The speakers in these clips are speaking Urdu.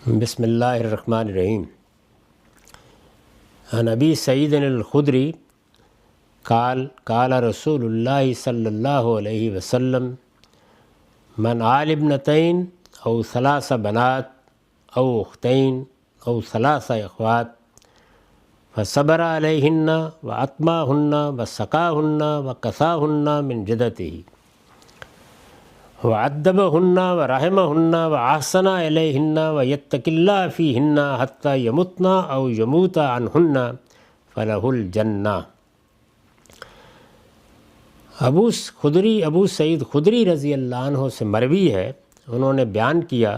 بسم اللہ الرحمن الرحیم۔ عن ابی سعید الخدری قال رسول اللہ صلی اللہ علیہ وسلم من آل ابنتین او ثلاث بنات او اختین او ثلاث اخوات فصبر علیہن واطمعہن وسقاہن وکساہن من جدتہ وعدبہن ورحمہن واحسن الیہن ویتق اللہ فیہن حتی یمتن او یموت عنہن فلہ الجنہ۔ ابو سعید خدری رضی اللہ عنہ سے مروی ہے، انہوں نے بیان کیا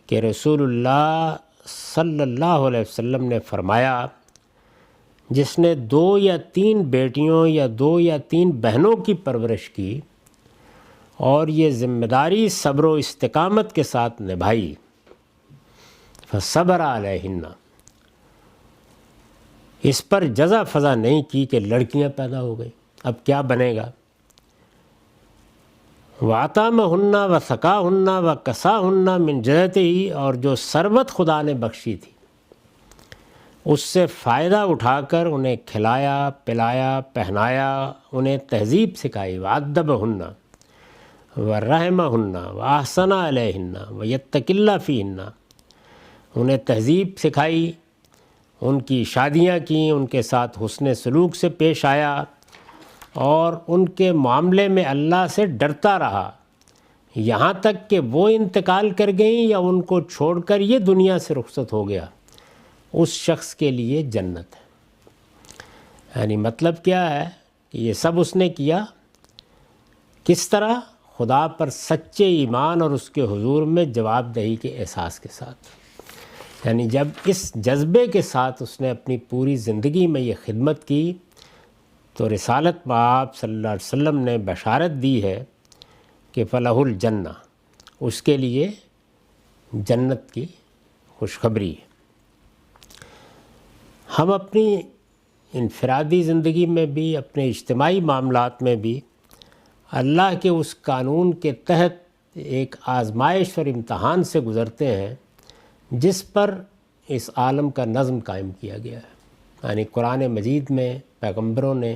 کہ رسول اللہ صلی اللہ علیہ وسلم نے فرمایا، جس نے 2 یا 3 بیٹیوں یا 2 یا 3 بہنوں کی پرورش کی اور یہ ذمہ داری صبر و استقامت کے ساتھ نبھائی، فصبر علیہن، اس پر جزا فضا نہیں کی کہ لڑکیاں پیدا ہو گئی، اب کیا بنے گا، وَأَطْعَمَهُنَّ وَسَقَاهُنَّ وَكَسَاهُنَّ مِنْ جَدَتِهِ، اور جو ثروت خدا نے بخشی تھی اس سے فائدہ اٹھا کر انہیں کھلایا پلایا پہنایا، انہیں تہذیب سکھائی، وَعَدَّبَهُنَّ وَرَحِمَهُنَّ وَأَحْسَنَ عَلَيْهِنَّ وَيَتَّقِ اللَّهَ فِيهِنَّ، انہیں تہذیب سکھائی، ان کی شادیاں کیں، ان کے ساتھ حسن سلوک سے پیش آیا اور ان کے معاملے میں اللہ سے ڈرتا رہا، یہاں تک کہ وہ انتقال کر گئیں یا ان کو چھوڑ کر یہ دنیا سے رخصت ہو گیا، اس شخص کے لیے جنت ہے۔ یعنی مطلب کیا ہے کہ یہ سب اس نے کیا کس طرح؟ خدا پر سچے ایمان اور اس کے حضور میں جواب دہی کے احساس کے ساتھ، یعنی جب اس جذبے کے ساتھ اس نے اپنی پوری زندگی میں یہ خدمت کی تو رسالت پاک صلی اللہ علیہ وسلم نے بشارت دی ہے کہ فلہ الجنہ، اس کے لیے جنت کی خوشخبری ہے۔ ہم اپنی انفرادی زندگی میں بھی، اپنے اجتماعی معاملات میں بھی اللہ کے اس قانون کے تحت ایک آزمائش اور امتحان سے گزرتے ہیں جس پر اس عالم کا نظم قائم کیا گیا ہے۔ یعنی قرآن مجید میں پیغمبروں نے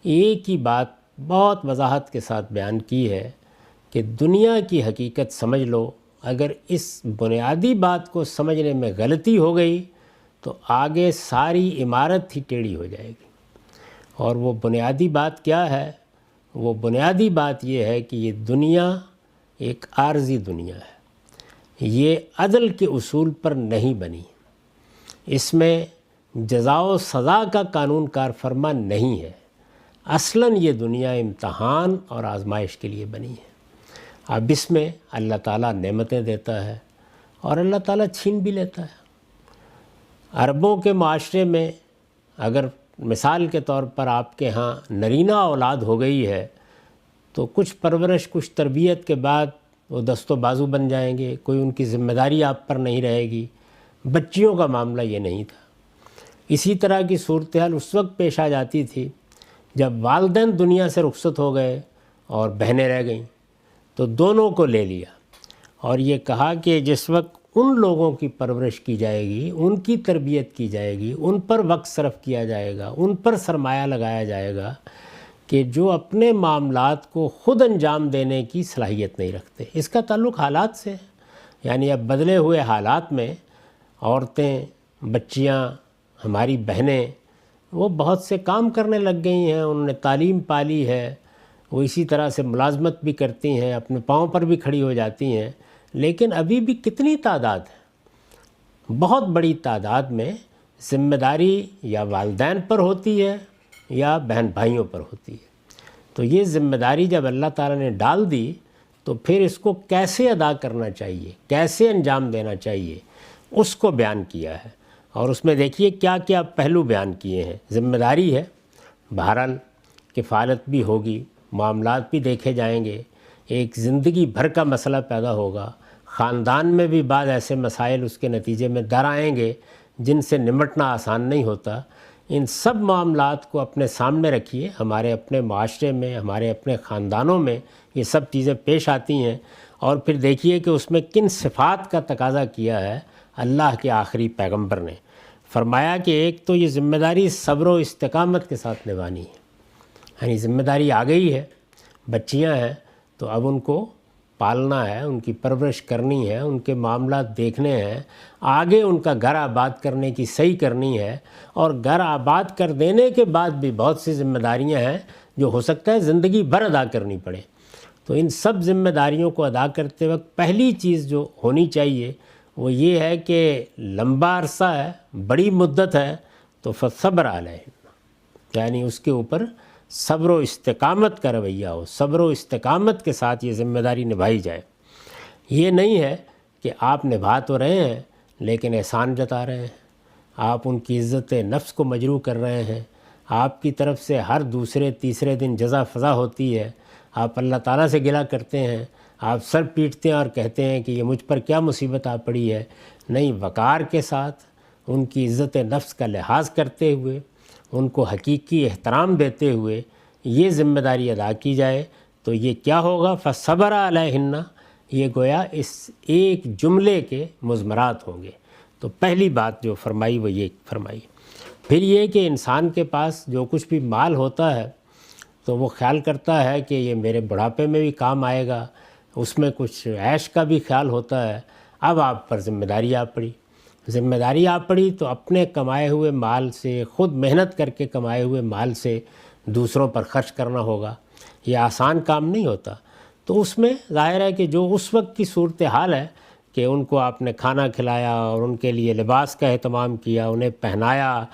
ایک ہی بات بہت وضاحت کے ساتھ بیان کی ہے کہ دنیا کی حقیقت سمجھ لو، اگر اس بنیادی بات کو سمجھنے میں غلطی ہو گئی تو آگے ساری عمارت ہی ٹیڑھی ہو جائے گی۔ اور وہ بنیادی بات کیا ہے؟ وہ بنیادی بات یہ ہے کہ یہ دنیا ایک عارضی دنیا ہے، یہ عدل کے اصول پر نہیں بنی، اس میں جزا و سزا کا قانون کار فرما نہیں ہے، اصلاً یہ دنیا امتحان اور آزمائش کے لیے بنی ہے۔ اب اس میں اللہ تعالیٰ نعمتیں دیتا ہے اور اللہ تعالیٰ چھین بھی لیتا ہے۔ عربوں کے معاشرے میں اگر مثال کے طور پر آپ کے ہاں نرینہ اولاد ہو گئی ہے تو کچھ پرورش کچھ تربیت کے بعد وہ دست و بازو بن جائیں گے، کوئی ان کی ذمہ داری آپ پر نہیں رہے گی۔ بچیوں کا معاملہ یہ نہیں تھا۔ اسی طرح کی صورتحال اس وقت پیش آ جاتی تھی جب والدین دنیا سے رخصت ہو گئے اور بہنیں رہ گئیں تو دونوں کو لے لیا اور یہ کہا کہ جس وقت ان لوگوں کی پرورش کی جائے گی، ان کی تربیت کی جائے گی، ان پر وقت صرف کیا جائے گا، ان پر سرمایہ لگایا جائے گا کہ جو اپنے معاملات کو خود انجام دینے کی صلاحیت نہیں رکھتے۔ اس کا تعلق حالات سے ہے، یعنی اب بدلے ہوئے حالات میں عورتیں، بچیاں، ہماری بہنیں وہ بہت سے کام کرنے لگ گئی ہیں، انہوں نے تعلیم پالی ہے، وہ اسی طرح سے ملازمت بھی کرتی ہیں، اپنے پاؤں پر بھی کھڑی ہو جاتی ہیں، لیکن ابھی بھی کتنی تعداد ہے؟ بہت بڑی تعداد میں ذمہ داری یا والدین پر ہوتی ہے یا بہن بھائیوں پر ہوتی ہے۔ تو یہ ذمہ داری جب اللہ تعالیٰ نے ڈال دی تو پھر اس کو کیسے ادا کرنا چاہیے، کیسے انجام دینا چاہیے، اس کو بیان کیا ہے۔ اور اس میں دیکھیے کیا کیا پہلو بیان کیے ہیں۔ ذمہ داری ہے، بہرحال کفالت بھی ہوگی، معاملات بھی دیکھے جائیں گے، ایک زندگی بھر کا مسئلہ پیدا ہوگا، خاندان میں بھی بعض ایسے مسائل اس کے نتیجے میں در آئیں گے جن سے نمٹنا آسان نہیں ہوتا۔ ان سب معاملات کو اپنے سامنے رکھیے، ہمارے اپنے معاشرے میں، ہمارے اپنے خاندانوں میں یہ سب چیزیں پیش آتی ہیں اور پھر دیکھیے کہ اس میں کن صفات کا تقاضا کیا ہے اللہ کے آخری پیغمبر نے۔ فرمایا کہ ایک تو یہ ذمہ داری صبر و استقامت کے ساتھ نبھانی ہے، یعنی ذمہ داری آ گئی ہے، بچیاں ہیں تو اب ان کو پالنا ہے، ان کی پرورش کرنی ہے، ان کے معاملات دیکھنے ہیں، آگے ان کا گھر آباد کرنے کی صحیح کرنی ہے، اور گھر آباد کر دینے کے بعد بھی بہت سی ذمہ داریاں ہیں جو ہو سکتا ہے زندگی بھر ادا کرنی پڑے۔ تو ان سب ذمہ داریوں کو ادا کرتے وقت پہلی چیز جو ہونی چاہیے وہ یہ ہے کہ لمبا عرصہ ہے، بڑی مدت ہے، تو فصبر علیہ، یعنی اس کے اوپر صبر و استقامت کا رویہ ہو، صبر و استقامت کے ساتھ یہ ذمہ داری نبھائی جائے۔ یہ نہیں ہے کہ آپ نبھا تو رہے ہیں لیکن احسان جتا رہے ہیں، آپ ان کی عزت نفس کو مجروح کر رہے ہیں، آپ کی طرف سے ہر دوسرے تیسرے دن جزا فضا ہوتی ہے، آپ اللہ تعالیٰ سے گلہ کرتے ہیں، آپ سر پیٹتے ہیں اور کہتے ہیں کہ یہ مجھ پر کیا مصیبت آ پڑی ہے۔ نہیں، وقار کے ساتھ ان کی عزت نفس کا لحاظ کرتے ہوئے، ان کو حقیقی احترام دیتے ہوئے یہ ذمہ داری ادا کی جائے تو یہ کیا ہوگا؟ فصبر علیہن، یہ گویا اس ایک جملے کے مضمرات ہوں گے۔ تو پہلی بات جو فرمائی وہ یہ فرمائی۔ پھر یہ کہ انسان کے پاس جو کچھ بھی مال ہوتا ہے تو وہ خیال کرتا ہے کہ یہ میرے بڑھاپے میں بھی کام آئے گا، اس میں کچھ عیش کا بھی خیال ہوتا ہے۔ اب آپ پر ذمہ داری آ پڑی، ذمہ داری آ پڑی تو اپنے کمائے ہوئے مال سے، خود محنت کر کے کمائے ہوئے مال سے دوسروں پر خرچ کرنا ہوگا۔ یہ آسان کام نہیں ہوتا۔ تو اس میں ظاہر ہے کہ جو اس وقت کی صورتحال ہے کہ ان کو آپ نے کھانا کھلایا اور ان کے لیے لباس کا اہتمام کیا، انہیں پہنایا،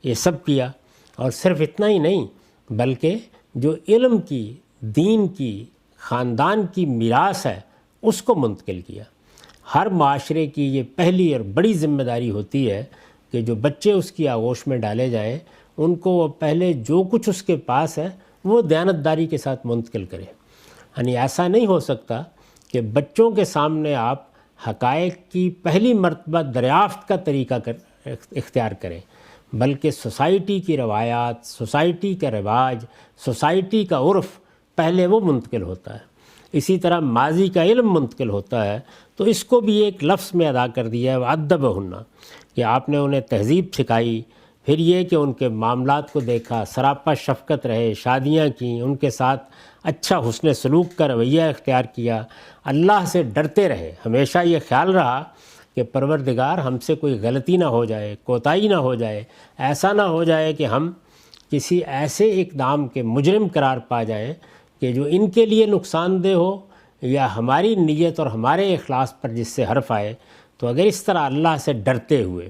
یہ سب کیا، اور صرف اتنا ہی نہیں بلکہ جو علم کی، دین کی، خاندان کی میراث ہے اس کو منتقل کیا۔ ہر معاشرے کی یہ پہلی اور بڑی ذمہ داری ہوتی ہے کہ جو بچے اس کی آغوش میں ڈالے جائیں ان کو وہ پہلے جو کچھ اس کے پاس ہے وہ دیانتداری کے ساتھ منتقل کرے۔ یعنی ایسا نہیں ہو سکتا کہ بچوں کے سامنے آپ حقائق کی پہلی مرتبہ دریافت کا طریقہ اختیار کریں، بلکہ سوسائٹی کی روایات، سوسائٹی کا رواج، سوسائٹی کا عرف پہلے وہ منتقل ہوتا ہے۔ اسی طرح ماضی کا علم منتقل ہوتا ہے، تو اس کو بھی ایک لفظ میں ادا کر دیا ہے وَأَدَّبَهُنَّ، کہ آپ نے انہیں تہذیب سکھائی۔ پھر یہ کہ ان کے معاملات کو دیکھا، سراپا شفقت رہے، شادیاں کیں، ان کے ساتھ اچھا حسن سلوک کا رویہ اختیار کیا، اللہ سے ڈرتے رہے، ہمیشہ یہ خیال رہا کہ پروردگار ہم سے کوئی غلطی نہ ہو جائے، کوتاہی نہ ہو جائے، ایسا نہ ہو جائے کہ ہم کسی ایسے اقدام کے مجرم قرار پا جائیں کہ جو ان کے لیے نقصان دہ ہو یا ہماری نیت اور ہمارے اخلاص پر جس سے حرف آئے۔ تو اگر اس طرح اللہ سے ڈرتے ہوئے،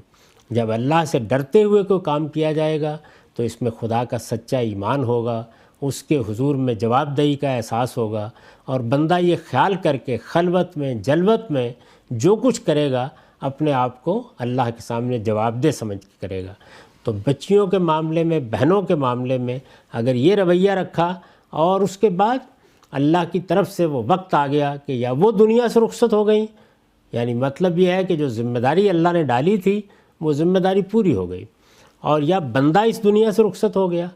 جب اللہ سے ڈرتے ہوئے کوئی کام کیا جائے گا تو اس میں خدا کا سچا ایمان ہوگا، اس کے حضور میں جواب دہی کا احساس ہوگا، اور بندہ یہ خیال کر کے خلوت میں، جلوت میں جو کچھ کرے گا اپنے آپ کو اللہ کے سامنے جواب دہ سمجھ کے کرے گا۔ تو بچیوں کے معاملے میں، بہنوں کے معاملے میں اگر یہ رویہ رکھا اور اس کے بعد اللہ کی طرف سے وہ وقت آ گیا کہ یا وہ دنیا سے رخصت ہو گئیں، یعنی مطلب یہ ہے کہ جو ذمہ داری اللہ نے ڈالی تھی وہ ذمہ داری پوری ہو گئی، اور یا بندہ اس دنیا سے رخصت ہو گیا،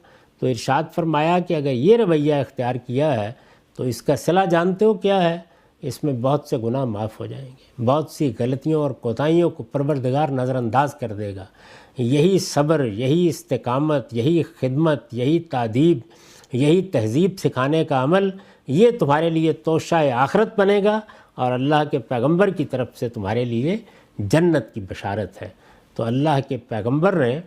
تو ارشاد فرمایا کہ اگر یہ رویہ اختیار کیا ہے تو اس کا صلہ جانتے ہو کیا ہے؟ اس میں بہت سے گناہ معاف ہو جائیں گے، بہت سی غلطیوں اور کوتاہیوں کو پروردگار نظر انداز کر دے گا۔ یہی صبر، یہی استقامت، یہی خدمت، یہی تادیب، یہی تہذیب سکھانے کا عمل، یہ تمہارے لیے توشہ آخرت بنے گا، اور اللہ کے پیغمبر کی طرف سے تمہارے لیے جنت کی بشارت ہے۔ تو اللہ کے پیغمبر نے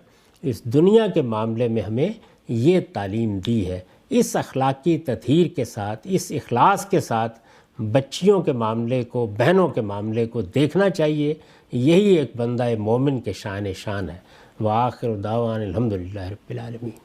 اس دنیا کے معاملے میں ہمیں یہ تعلیم دی ہے۔ اس اخلاقی تطہیر کے ساتھ، اس اخلاص کے ساتھ بچیوں کے معاملے کو، بہنوں کے معاملے کو دیکھنا چاہیے۔ یہی ایک بندہ مومن کے شان ہے۔ وآخر دعوانا الحمدللہ رب العالمین۔